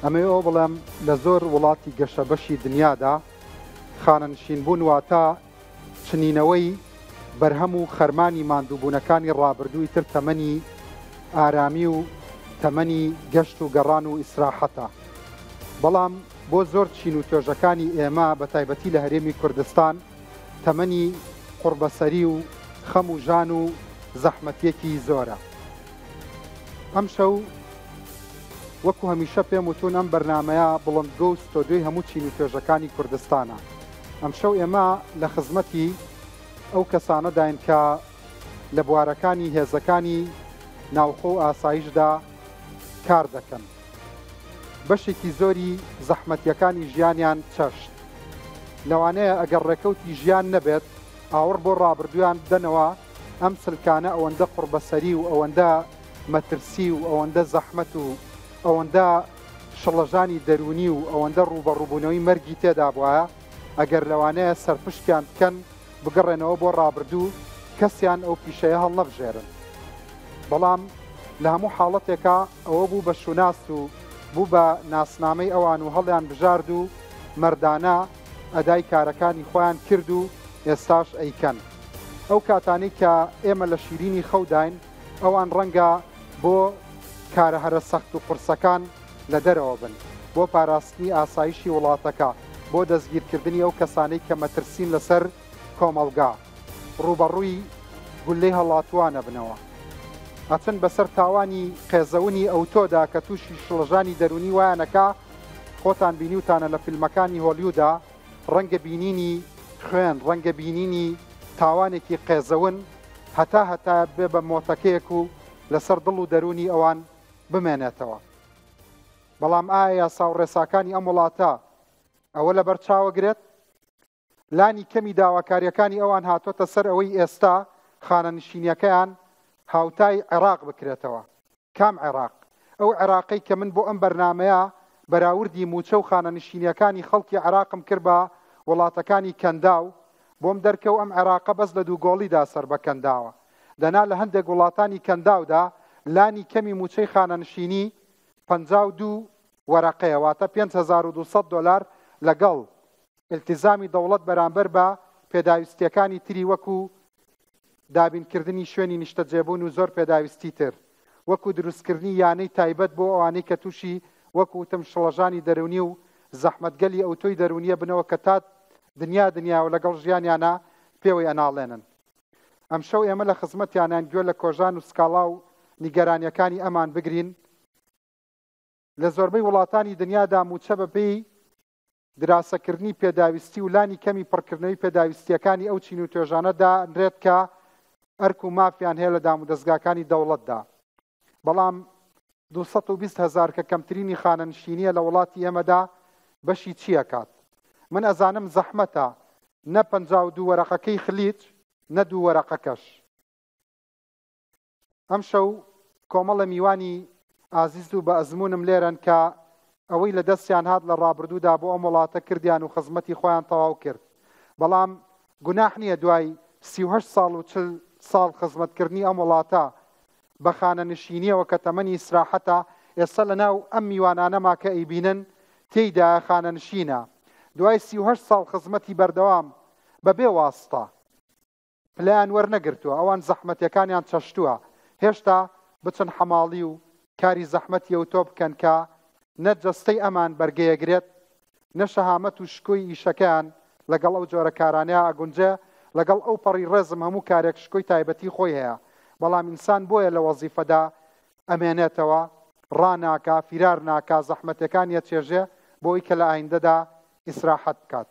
ئەمەوە بڵێم لە زۆر وڵاتی گەشەبەشی دنیادا خانەنشینبوون واتە چنینەوەی بەرهەم و خەرمانی ماندووبوونەکانی ڕابردووی تر تەمەنی ئارامی و تەمەنی گەشت و گەڕان و ئیسراحەتە. بەڵام بۆ زۆر چین و توێژەکانی ئێمە بە تایبەتی لە هەرێمی کوردستان تەمەنی قوربەسەری و خەم و ژان و زەحمەتیەکی زۆرە. ئەم شەو وەکو هەمیشە پێم وتون ئەم بەرنامەیە بڵندگۆ و ستۆدیۆی هەموو چین و توێژەکانی کوردستانە. ئەم شەو ئێمە لە خزمەتی ئەو کەسانەداین کە لە بوارەکانی هێزەکانی ناوخۆ و ئاسایشدا کار دەکەن، بەشێکی زۆری زەحمەتیەکانی ژیانیان چەشت، لەوانەیە ئەگەر ڕێکەوتی ژیان نەبێت ئاوڕ بۆ ڕابردویان بدەنەوە ئەم سلکانە ئەوەندە قوربەسەری و ئەوەندە مەترسی و ئەوەندە زەحمەت و ئەوەندە شڵەژانی دەرونی و ئەوەندە ڕوبەڕووبوونەوەی مەرگی تێدا بووە ئەگەر لەوانەیە سەرپشتیان بکەن بگەڕێنەوە بۆ ڕابردوو کەسیان ئەو پیشەیە هەڵنەبژێرن. بەڵام لە هەموو حاڵەتێکە ئەوە بوو بە شوناس و بوو بە ناسنامەی ئەوان و هەڵیان بژارد و مەردانە ئەدای کارەکانی خۆیان کرد و ئێستاش ئەیکەن. ئەو کاتانەی کە ئێمە لە شیرینی خەوداین ئەوان ڕەنگە بۆ کارە هەرە سەخت و قورسەکان لە دەرەوە بن، بۆ پاراستنی ئاسایشی وڵاتەکە، بۆ دەستگیرکردنی ئەو کەسانەی کە مەترسین لەسەر کۆمەڵگا، ڕوبەڕووی گولەی هەڵاتوانە بنەوە، ئەچن بەسەر تاوانی قێزەونی ئەوتۆدا کە تووشی شڵەژانی دەرونی وایەنەکە. خۆتان بینیوتانە لە فیلمەکانی هۆلیوودا ڕەنگە بینینی خوێن، ڕەنگە بینینی تاوانێکی قێزەون هەتا بێ بە مۆتەکەیەک و لەسەر دڵ و دەرونی ئەوان بمێنێتەوە. بەڵام ئایا یاسا و ڕێساکانی ئەم وڵاتە ئەوە لە بەرچاوەگرێت؟ لانی کەمی داواکاریەکانی ئەوان هاتۆتە سەر ئەوەی ئێستا خانەنشینیەکەیان هاوتای عێراق بکرێتەوە. کام عێراق؟ ئەو عێراقەی کە من بۆ ئەم بەرنامەیە بەراوردی موچە و خانەنشینیەکانی خەڵکی عێراقم کرد بە وڵاتەکانی کەنداو بۆم دەرکەو ئەم عێراقە بەس لە دوو گۆڵیدا سەر بە کەنداوە. دەنا لە هەندێک وڵاتانی کەنداودا لانی کەمی موچەی خانەنشینی 52 وەرەقەیە، واتە 5200 دۆلار لەگەڵ التیزامی دەوڵەت بەرامبەر بە پێداویستیەکانی تری وەکو دابینکردنی شوێنی نیشتەجێبوون و زۆر پێداویستی تر، وەکو دروستکردنی یانەی تایبەت بۆ ئەوانەی کە تووشی وەکوتم شڵەژانی دەرونی و زەحمەتگەلی ئەوتۆی دەرونیە بنەوە کە تا دنیا و لەگەڵ ژیانیانە پێوەی ئەناڵێنن. ئەم شەو ئێمە لە خزمەتیانیان گوێ لە کۆژان و سکاڵا و نیگەرانیەکانی ئەمان بگرین. لە زۆربەی وڵاتانی دنیادا موچە بەپێی دراسەکردنی پێداویستی و لانی کەمی پڕکردنەوەی پێداویستیەکانی ئەو چین و توێژانەدا نرێت کە ئەرک و مافیان هەیە لە دام و دەستگاکانی دەوڵەتدا. بەڵام 220,000 کە کەمترینی خانەنشینیە لە وڵاتی ئێمەدا بەشی چیە کات؟ من ئەزانم زەحمەتە نە 52 وەرەقەکەی خلیج نە 2 وەرەقەکەش. ئەم شەو کۆمەڵە میوانی ئازیز و بە ئەزمونم لێرن کە ئەوەی لە دەستیان هات لە ڕابردوودا بۆ ئەم وڵاتە کردیان و خزمەتی خۆیان تەواو کرد. بەڵام گوناح نییە دوای 38 ساڵ و 40 ساڵ خزمەتکردنی ئەم وڵاتە بە خانەنشینیەوە کە تەمەنی ئیسراحەتە ئێستا لەناو ئەم میوانانەما کە ئەیبینن تێیدا خانەنشینە. دوای 38 ساڵ خزمەتی بەردەوام بەبێ واستە پلەیان وەرنەگرتووە، ئەوان زەحمەتیەکانیان چەشتووە، هێشتا بچن حەماڵی و کاری زەحمەتی ئەوتۆ بکەن کە نە جەستەی ئەمان بەرگەیەگرێت نە شەهامەت و شکۆی ئیشەکەیان لەگەڵ ئەو جۆرە کارانەیە ئەگونجێ لەگەڵ ئەو پەڕی ڕێزم هەموو کارێک شکۆی تایبەتی خۆی هەیە. بەڵام ئینسان بۆیە لە وەزیفەدا ئەمێنێتەوە، ڕاناکە، فیرار ناکە، زەحمەتەکانیە چێژێ بۆی کە لە ئایندەدا ئیسراحەت بکات.